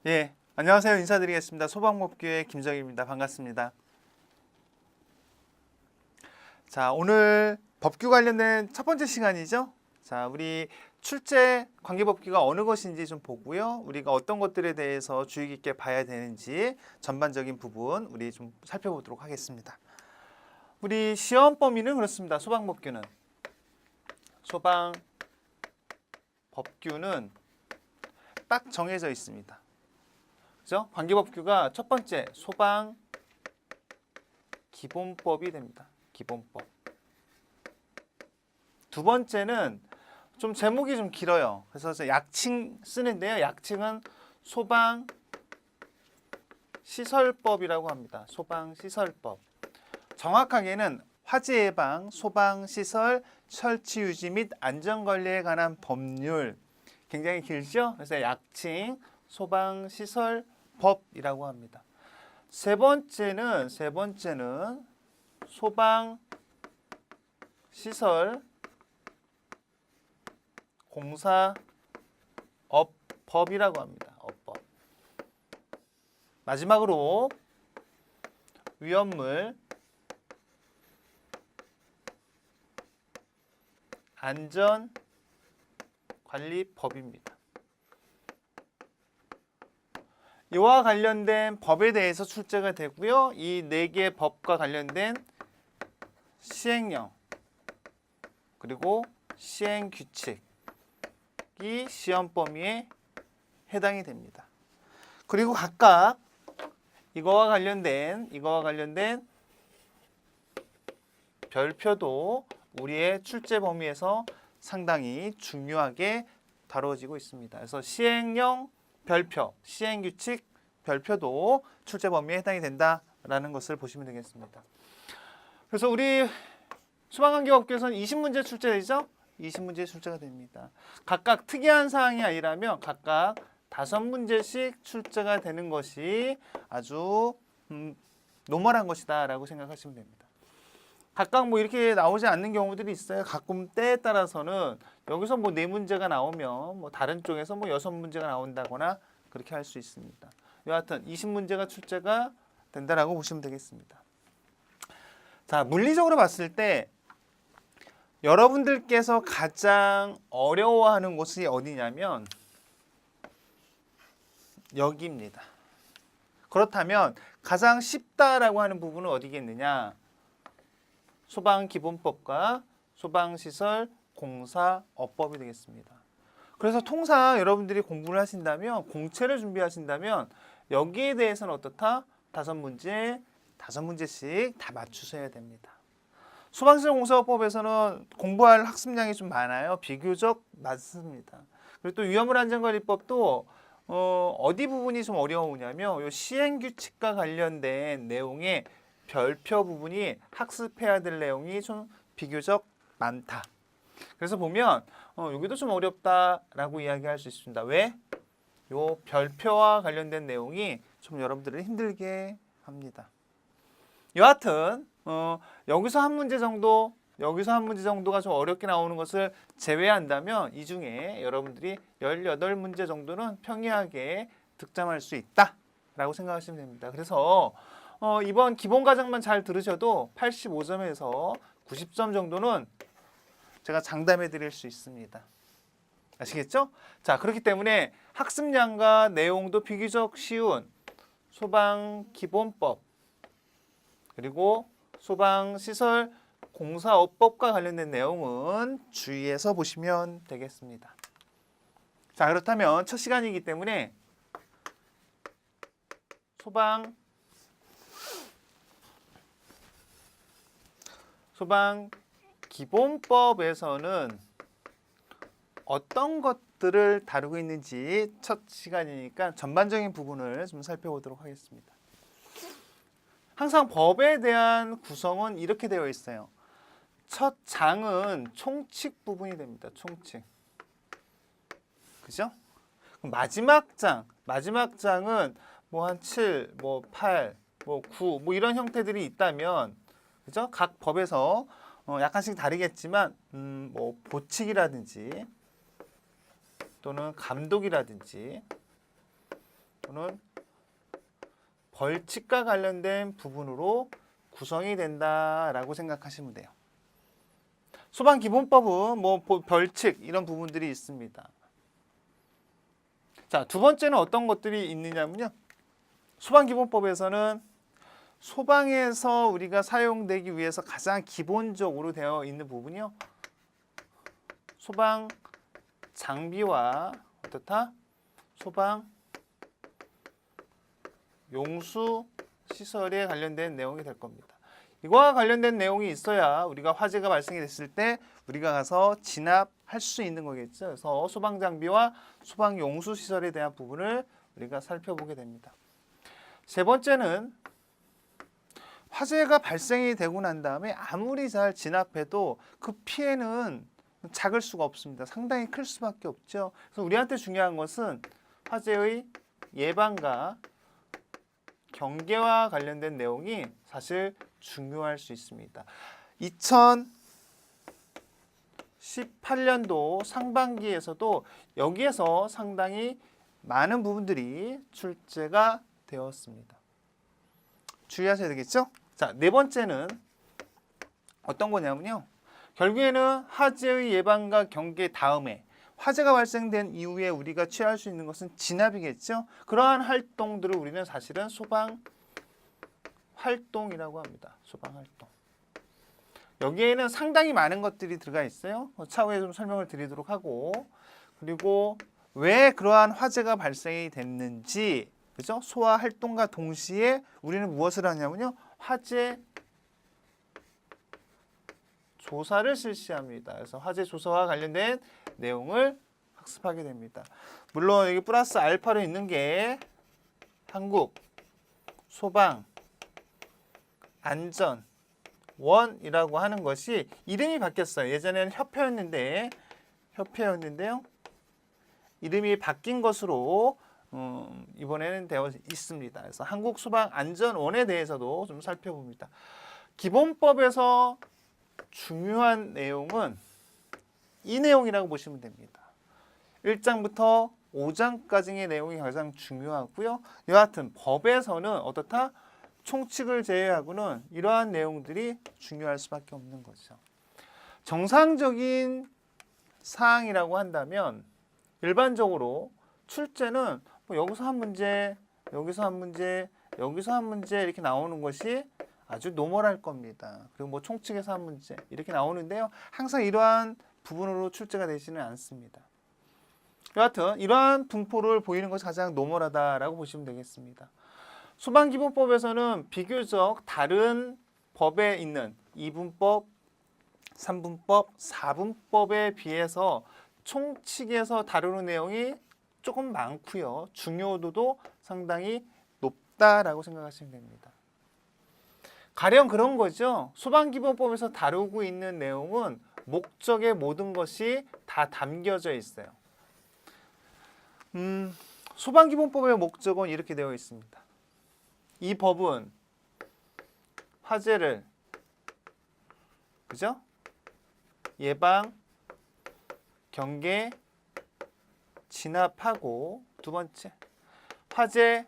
예, 안녕하세요. 인사드리겠습니다. 소방법규의 김정입니다. 반갑습니다. 자, 오늘 법규 관련된 첫 번째 시간이죠. 자, 우리 출제 관계법규가 어느 것인지 좀 보고요. 우리가 어떤 것들에 대해서 주의 깊게 봐야 되는지 전반적인 부분 우리 좀 살펴보도록 하겠습니다. 우리 시험 범위는 그렇습니다. 소방법규는 딱 정해져 있습니다. 그죠? 관계법규가 첫 번째 소방 기본법이 됩니다. 기본법. 두 번째는 좀 제목이 좀 길어요. 그래서 약칭 쓰는데요. 약칭은 소방 시설법이라고 합니다. 소방 시설법. 정확하게는 화재 예방, 소방 시설 설치 유지 및 안전 관리에 관한 법률. 굉장히 길죠? 그래서 약칭 소방 시설법이라고 합니다. 세 번째는 소방 시설 공사업법이라고 합니다. 업법. 마지막으로 위험물 안전관리법입니다. 이와 관련된 법에 대해서 출제가 되고요. 이 네 개 법과 관련된 시행령 그리고 시행규칙이 시험 범위에 해당이 됩니다. 그리고 각각 이거와 관련된 별표도 우리의 출제 범위에서 상당히 중요하게 다뤄지고 있습니다. 그래서 시행령 별표, 시행규칙 별표도 출제 범위에 해당이 된다라는 것을 보시면 되겠습니다. 그래서 우리 소방관계법규에서는 20문제 출제되죠? 20문제 출제가 됩니다. 각각 특이한 사항이 아니라면 각각 5문제씩 출제가 되는 것이 아주 노멀한 것이다 라고 생각하시면 됩니다. 각각 뭐 이렇게 나오지 않는 경우들이 있어요. 가끔 때에 따라서는 여기서 뭐 4문제가 나오면 뭐 다른 쪽에서 뭐 6문제가 나온다거나 그렇게 할 수 있습니다. 여하튼 20문제가 출제가 된다라고 보시면 되겠습니다. 자, 물리적으로 봤을 때 여러분들께서 가장 어려워하는 곳이 어디냐면 여기입니다. 그렇다면 가장 쉽다라고 하는 부분은 어디겠느냐? 소방기본법과 소방시설 공사업법이 되겠습니다. 그래서 통상 여러분들이 공부를 하신다면 공채를 준비하신다면 여기에 대해서는 어떻다? 5문제씩 다 맞추셔야 됩니다. 소방시설 공사업법에서는 공부할 학습량이 좀 많아요. 비교적 많습니다. 그리고 또 위험물 안전관리법도 어디 부분이 좀 어려우냐면 이 시행규칙과 관련된 내용의 별표 부분이 학습해야 될 내용이 좀 비교적 많다. 그래서 보면 여기도 좀 어렵다라고 이야기할 수 있습니다. 왜? 요 별표와 관련된 내용이 좀 여러분들을 힘들게 합니다. 여하튼 여기서 한 문제 정도가 좀 어렵게 나오는 것을 제외한다면 이 중에 여러분들이 18문제 정도는 평이하게 득점할 수 있다라고 생각하시면 됩니다. 그래서 이번 기본 과정만 잘 들으셔도 85점에서 90점 정도는 제가 장담해 드릴 수 있습니다. 아시겠죠? 자, 그렇기 때문에 학습량과 내용도 비교적 쉬운 소방기본법 그리고 소방시설 공사업법과 관련된 내용은 주의해서 보시면 되겠습니다. 자, 그렇다면 첫 시간이기 때문에 소방 기본법에서는 어떤 것들을 다루고 있는지 첫 시간이니까 전반적인 부분을 좀 살펴보도록 하겠습니다. 항상 법에 대한 구성은 이렇게 되어 있어요. 첫 장은 총칙 부분이 됩니다. 총칙. 그죠? 마지막 장은 뭐 한 7, 뭐 8, 뭐 9, 뭐 이런 형태들이 있다면 그죠? 각 법에서 약간씩 다르겠지만 뭐 보칙이라든지 또는 감독이라든지 또는 벌칙과 관련된 부분으로 구성이 된다라고 생각하시면 돼요. 소방기본법은 뭐 벌칙 이런 부분들이 있습니다. 자, 두 번째는 어떤 것들이 있느냐면요. 소방기본법에서는 소방에서 우리가 사용되기 위해서 가장 기본적으로 되어 있는 부분이요. 소방 장비와 어떻다? 소방 용수 시설에 관련된 내용이 될 겁니다. 이거와 관련된 내용이 있어야 우리가 화재가 발생이 됐을 때 우리가 가서 진압할 수 있는 거겠죠. 그래서 소방 장비와 소방 용수 시설에 대한 부분을 우리가 살펴보게 됩니다. 세 번째는 화재가 발생이 되고 난 다음에 아무리 잘 진압해도 그 피해는 작을 수가 없습니다. 상당히 클 수밖에 없죠. 그래서 우리한테 중요한 것은 화재의 예방과 경계와 관련된 내용이 사실 중요할 수 있습니다. 2018년도 상반기에서도 여기에서 상당히 많은 부분들이 출제가 되었습니다. 주의하셔야 되겠죠? 자, 네 번째는 어떤 거냐면요. 결국에는 화재의 예방과 경계 다음에 화재가 발생된 이후에 우리가 취할 수 있는 것은 진압이겠죠. 그러한 활동들을 우리는 사실은 소방 활동이라고 합니다. 소방 활동. 여기에는 상당히 많은 것들이 들어가 있어요. 차후에 좀 설명을 드리도록 하고, 그리고 왜 그러한 화재가 발생이 됐는지, 그죠? 소화 활동과 동시에 우리는 무엇을 하냐면요. 화재 조사를 실시합니다. 그래서 화재 조사와 관련된 내용을 학습하게 됩니다. 물론 여기 플러스 알파로 있는 게 한국 소방 안전원이라고 하는 것이 이름이 바뀌었어요. 예전에는 협회였는데요. 이름이 바뀐 것으로 이번에는 되어 있습니다. 그래서 한국 소방 안전원에 대해서도 좀 살펴봅니다. 기본법에서 중요한 내용은 이 내용이라고 보시면 됩니다. 1장부터 5장까지의 내용이 가장 중요하고요. 여하튼 법에서는 어떻다? 총칙을 제외하고는 이러한 내용들이 중요할 수밖에 없는 거죠. 정상적인 사항이라고 한다면 일반적으로 출제는 뭐 여기서 한 문제, 여기서 한 문제, 여기서 한 문제 이렇게 나오는 것이 아주 노멀할 겁니다. 그리고 뭐 총칙에서 한 문제 이렇게 나오는데요. 항상 이러한 부분으로 출제가 되지는 않습니다. 여하튼 이러한 분포를 보이는 것이 가장 노멀하다라고 보시면 되겠습니다. 소방기본법에서는 비교적 다른 법에 있는 2분법, 3분법, 4분법에 비해서 총칙에서 다루는 내용이 조금 많고요. 중요도도 상당히 높다라고 생각하시면 됩니다. 가령 그런 거죠. 소방기본법에서 다루고 있는 내용은 목적의 모든 것이 다 담겨져 있어요. 소방기본법의 목적은 이렇게 되어 있습니다. 이 법은 화재를 그죠? 예방, 경계, 진압하고 두 번째 화재,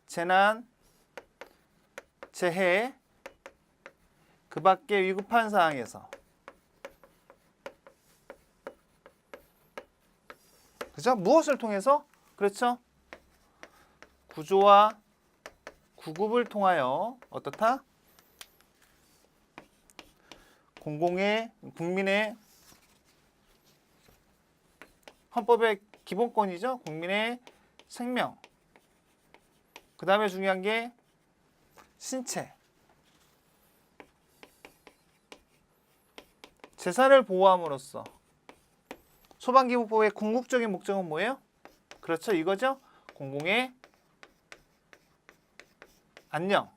재난, 재해 그 밖에 위급한 상황에서 그죠? 무엇을 통해서? 그렇죠? 구조와 구급을 통하여 어떻다? 국민의 헌법의 기본권이죠. 국민의 생명. 그 다음에 중요한 게 신체. 재산을 보호함으로써 소방기본법의 궁극적인 목적은 뭐예요? 그렇죠. 이거죠. 공공의 안녕,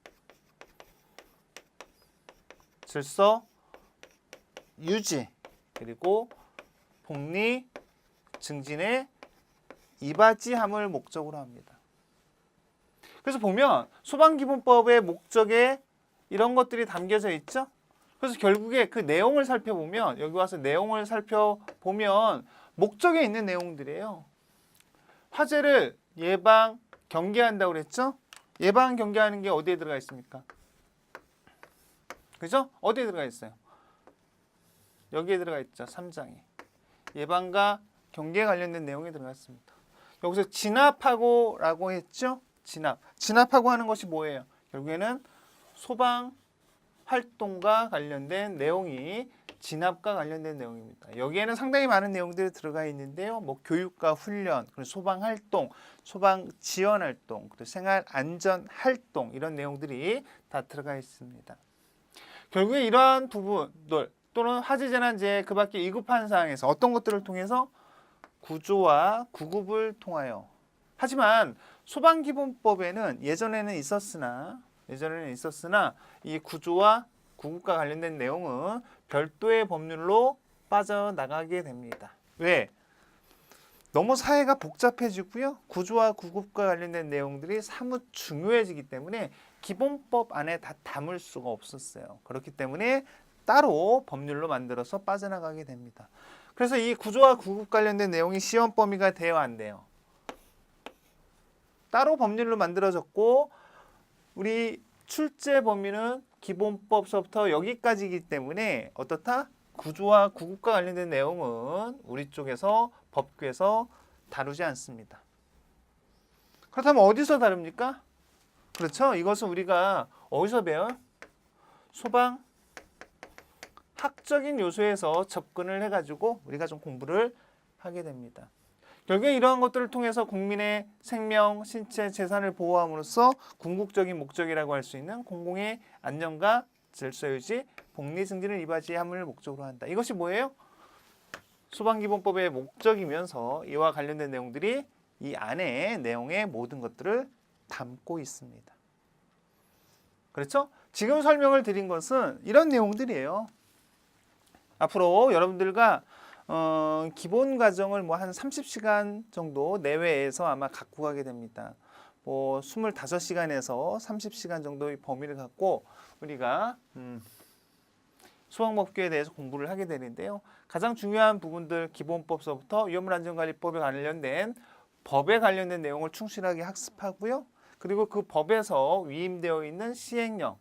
질서 유지, 그리고 복리 증진에 이바지함을 목적으로 합니다. 그래서 보면 소방기본법의 목적에 이런 것들이 담겨져 있죠. 그래서 결국에 그 내용을 살펴보면 여기 와서 내용을 살펴보면 목적에 있는 내용들이에요. 화재를 예방, 경계한다고 그랬죠? 예방 경계하는 게 어디에 들어가 있습니까? 그죠? 어디에 들어가 있어요? 여기에 들어가 있죠. 3장에. 예방과 경계에 관련된 내용이 들어갔습니다. 여기서 진압하고 라고 했죠? 진압하고 하는 것이 뭐예요? 결국에는 소방 활동과 관련된 내용이 진압과 관련된 내용입니다. 여기에는 상당히 많은 내용들이 들어가 있는데요. 뭐 교육과 훈련, 그리고 소방 활동, 소방 지원 활동, 그리고 생활 안전 활동 이런 내용들이 다 들어가 있습니다. 결국에 이러한 부분들 또는 화재 재난재해 그 밖에 위급한 상황에서 어떤 것들을 통해서 구조와 구급을 통하여 하지만 소방기본법에는 예전에는 있었으나 이 구조와 구급과 관련된 내용은 별도의 법률로 빠져나가게 됩니다. 왜? 너무 사회가 복잡해지고요. 구조와 구급과 관련된 내용들이 사뭇 중요해지기 때문에 기본법 안에 다 담을 수가 없었어요. 그렇기 때문에 따로 법률로 만들어서 빠져나가게 됩니다. 그래서 이 구조와 구급 관련된 내용이 시험 범위가 돼요, 안 돼요? 따로 법률로 만들어졌고 우리 출제 범위는 기본법서부터 여기까지이기 때문에 어떻다? 구조와 구급과 관련된 내용은 우리 쪽에서 법규에서 다루지 않습니다. 그렇다면 어디서 다룹니까? 그렇죠? 이것은 우리가 어디서 배워요? 소방 학적인 요소에서 접근을 해가지고 우리가 좀 공부를 하게 됩니다. 결국에 이러한 것들을 통해서 국민의 생명, 신체, 재산을 보호함으로써 궁극적인 목적이라고 할 수 있는 공공의 안전과 질서 유지, 복리 증진을 이바지함을 목적으로 한다. 이것이 뭐예요? 소방기본법의 목적이면서 이와 관련된 내용들이 이 안에 내용의 모든 것들을 담고 있습니다. 그렇죠? 지금 설명을 드린 것은 이런 내용들이에요. 앞으로 여러분들과 기본 과정을 뭐 한 30시간 정도 내외에서 아마 갖고 가게 됩니다. 뭐 25시간에서 30시간 정도의 범위를 갖고 우리가 소방법규에 대해서 공부를 하게 되는데요. 가장 중요한 부분들 기본법서부터 위험물안전관리법에 관련된 법에 관련된 내용을 충실하게 학습하고요. 그리고 그 법에서 위임되어 있는 시행령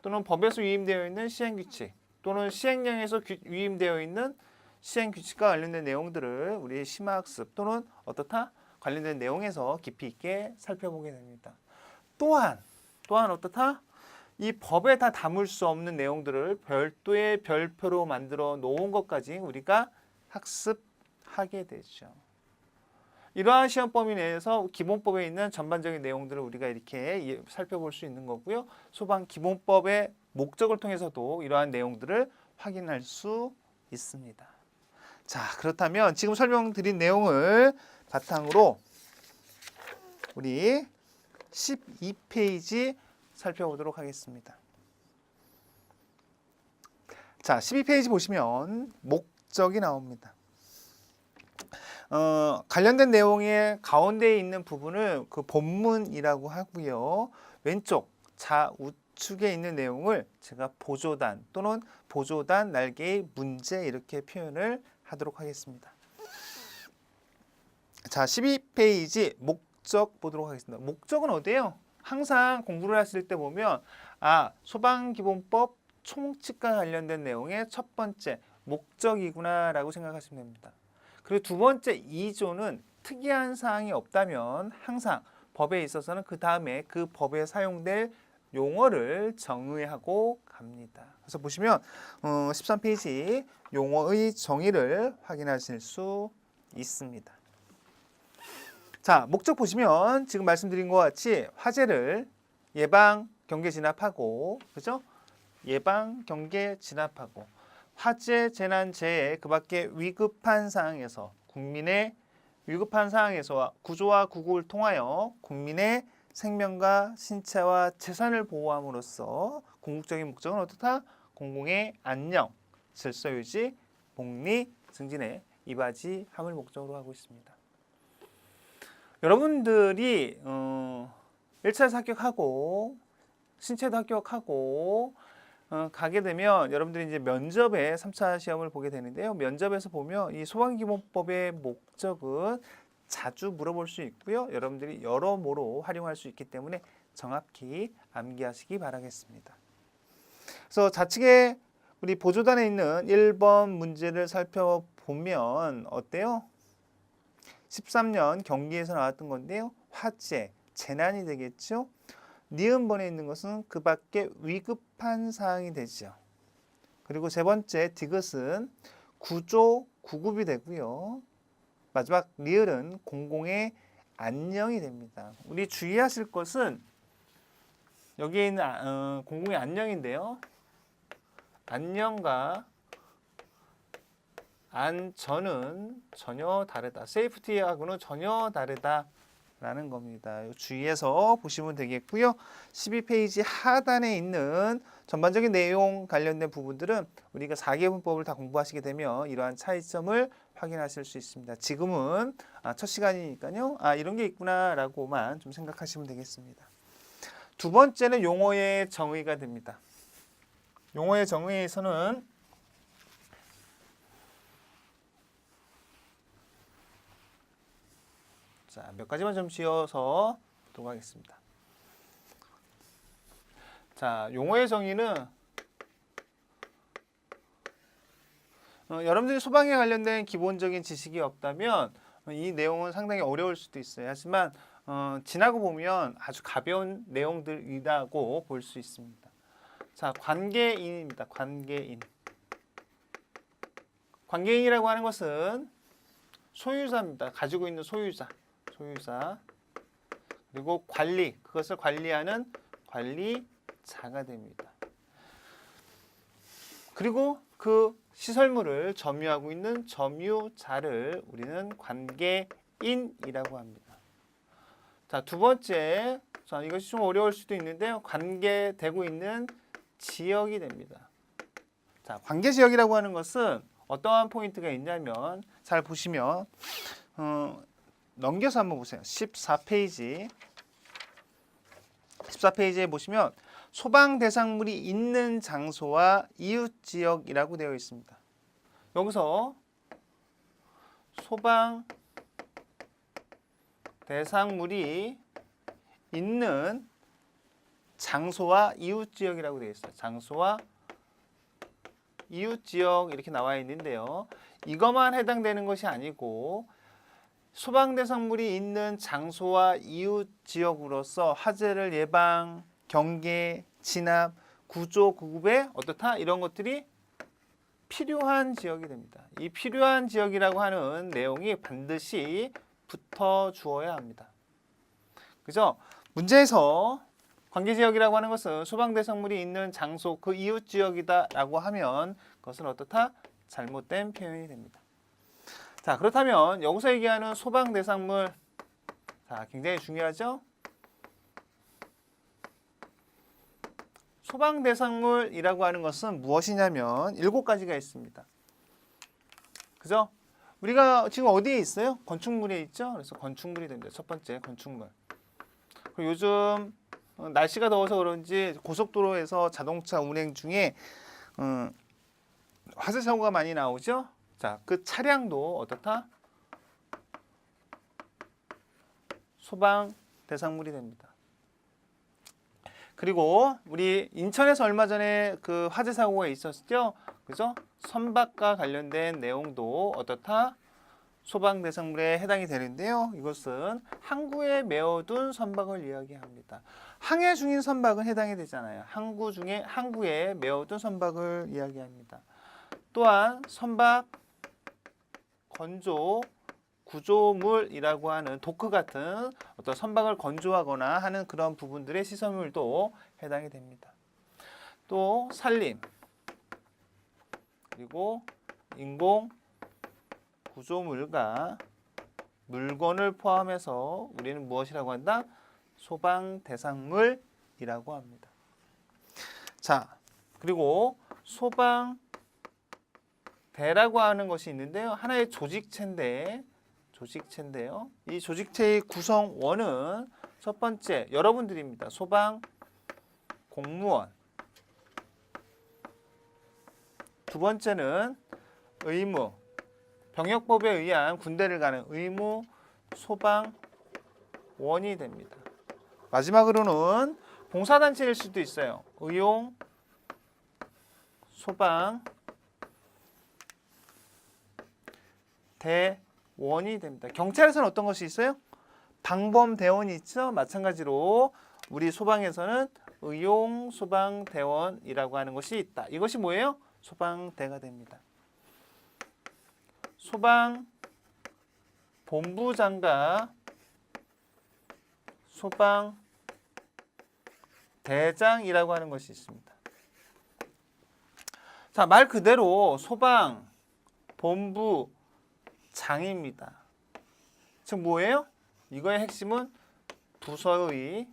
또는 법에서 위임되어 있는 시행규칙 또는 시행령에서 위임되어 있는 시행규칙과 관련된 내용들을 우리 심화학습 또는 어떻다? 관련된 내용에서 깊이 있게 살펴보게 됩니다. 또한 어떻다? 이 법에 다 담을 수 없는 내용들을 별도의 별표로 만들어 놓은 것까지 우리가 학습하게 되죠. 이러한 시험 범위 내에서 기본법에 있는 전반적인 내용들을 우리가 이렇게 살펴볼 수 있는 거고요. 소방 기본법의 목적을 통해서도 이러한 내용들을 확인할 수 있습니다. 자, 그렇다면 지금 설명드린 내용을 바탕으로 우리 12페이지 살펴보도록 하겠습니다. 자, 12페이지 보시면 목적이 나옵니다. 관련된 내용의 가운데에 있는 부분을 그 본문이라고 하고요. 왼쪽 좌우측에 있는 내용을 제가 보조단 또는 보조단 날개의 문제 이렇게 표현을 하도록 하겠습니다. 자, 12페이지 목적 보도록 하겠습니다. 목적은 어디예요? 항상 공부를 하실 때 보면 소방기본법 총칙과 관련된 내용의 첫 번째 목적이구나 라고 생각하시면 됩니다. 그리고 두 번째 2조는 특이한 사항이 없다면 항상 법에 있어서는 그 다음에 그 법에 사용될 용어를 정의하고 갑니다. 그래서 보시면 13페이지 용어의 정의를 확인하실 수 있습니다. 자, 목적 보시면 지금 말씀드린 것 같이 화재를 예방, 경계, 진압하고 그죠? 예방, 경계, 진압하고 화재, 재난, 재해 그 밖에 위급한 상황에서 국민의 위급한 상황에서 구조와 구급을 통하여 국민의 생명과 신체와 재산을 보호함으로써 궁극적인 목적은 어떻다? 공공의 안녕, 질서 유지, 복리 증진에 이바지함을 목적으로 하고 있습니다. 여러분들이 1차에서 합격하고 신체도 합격하고 가게 되면 여러분들이 이제 면접에 3차 시험을 보게 되는데요. 면접에서 보면 이 소방기본법의 목적은 자주 물어볼 수 있고요. 여러분들이 여러모로 활용할 수 있기 때문에 정확히 암기하시기 바라겠습니다. 그래서 좌측에 우리 보조단에 있는 1번 문제를 살펴보면 어때요? 13년 경기에서 나왔던 건데요. 화재, 재난이 되겠죠. 니은번에 있는 것은 그 밖에 위급한 사항이 되죠. 그리고 세 번째 디귿은 구조, 구급이 되고요. 마지막 리을은 공공의 안녕이 됩니다. 우리 주의하실 것은 여기에 있는 공공의 안녕인데요. 안녕과 안전은 전혀 다르다. 세이프티하고는 전혀 다르다라는 겁니다. 주의해서 보시면 되겠고요. 12페이지 하단에 있는 전반적인 내용 관련된 부분들은 우리가 4개분법을 다 공부하시게 되면 이러한 차이점을 확인하실 수 있습니다. 지금은 첫 시간이니까요. 이런 게 있구나라고만 좀 생각하시면 되겠습니다. 두 번째는 용어의 정의가 됩니다. 용어의 정의에서는 몇 가지만 좀 지어서 보도록 하겠습니다. 자, 용어의 정의는 여러분들이 소방에 관련된 기본적인 지식이 없다면 이 내용은 상당히 어려울 수도 있어요. 하지만 지나고 보면 아주 가벼운 내용들이라고 볼 수 있습니다. 자, 관계인입니다. 관계인. 관계인이라고 하는 것은 소유자입니다. 가지고 있는 소유자. 그리고 관리, 그것을 관리하는 관리자가 됩니다. 그리고 그 시설물을 점유하고 있는 점유자를 우리는 관계인이라고 합니다. 자, 두 번째, 이것이 좀 어려울 수도 있는데요. 관계되고 있는 지역이 됩니다. 자, 관계지역이라고 하는 것은 어떠한 포인트가 있냐면 잘 보시면 넘겨서 한번 보세요. 14페이지에 보시면 소방 대상물이 있는 장소와 이웃 지역이라고 되어 있습니다. 여기서 소방 대상물이 있는 장소와 이웃 지역이라고 되어 있어요. 장소와 이웃 지역 이렇게 나와 있는데요. 이것만 해당되는 것이 아니고 소방 대상물이 있는 장소와 이웃 지역으로서 화재를 예방, 경계, 진압, 구조, 구급에 어떻다? 이런 것들이 필요한 지역이 됩니다. 이 필요한 지역이라고 하는 내용이 반드시 붙어 주어야 합니다. 그죠? 문제에서 관계지역이라고 하는 것은 소방 대상물이 있는 장소, 그 이웃 지역이다라고 하면 그것은 어떻다? 잘못된 표현이 됩니다. 자, 그렇다면 여기서 얘기하는 소방 대상물, 자, 굉장히 중요하죠? 소방 대상물이라고 하는 것은 무엇이냐면 7가지가 있습니다. 그죠? 우리가 지금 어디에 있어요? 건축물에 있죠? 그래서 건축물이 됩니다. 첫 번째, 건축물. 그리고 요즘 날씨가 더워서 그런지 고속도로에서 자동차 운행 중에 화재 사고가 많이 나오죠? 자, 그 차량도 어떻다? 소방 대상물이 됩니다. 그리고 우리 인천에서 얼마 전에 그 화재 사고가 있었죠? 그죠? 선박과 관련된 내용도 어떻다? 소방 대상물에 해당이 되는데요. 이것은 항구에 메어둔 선박을 이야기합니다. 항해 중인 선박은 해당이 되잖아요. 항구에 메어둔 선박을 이야기합니다. 또한 선박 건조 구조물이라고 하는 도크 같은 어떤 선박을 건조하거나 하는 그런 부분들의 시설물도 해당이 됩니다. 또 산림 그리고 인공 구조물과 물건을 포함해서 우리는 무엇이라고 한다? 소방 대상물이라고 합니다. 자, 그리고 소방 대라고 하는 것이 있는데요. 하나의 조직체인데요. 이 조직체의 구성원은 첫 번째 여러분들입니다. 소방 공무원. 두 번째는 의무. 병역법에 의한 군대를 가는 의무 소방원이 됩니다. 마지막으로는 봉사단체일 수도 있어요. 의용 소방 대원이 됩니다. 경찰에서는 어떤 것이 있어요? 방범대원이 있죠. 마찬가지로 우리 소방에서는 의용 소방대원이라고 하는 것이 있다. 이것이 뭐예요? 소방대가 됩니다. 소방본부장과 소방대장이라고 하는 것이 있습니다. 자, 말 그대로 소방본부장입니다. 즉 뭐예요? 이거의 핵심은 부서의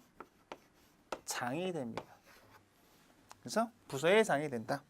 장이 됩니다. 그래서 부서의 장이 된다.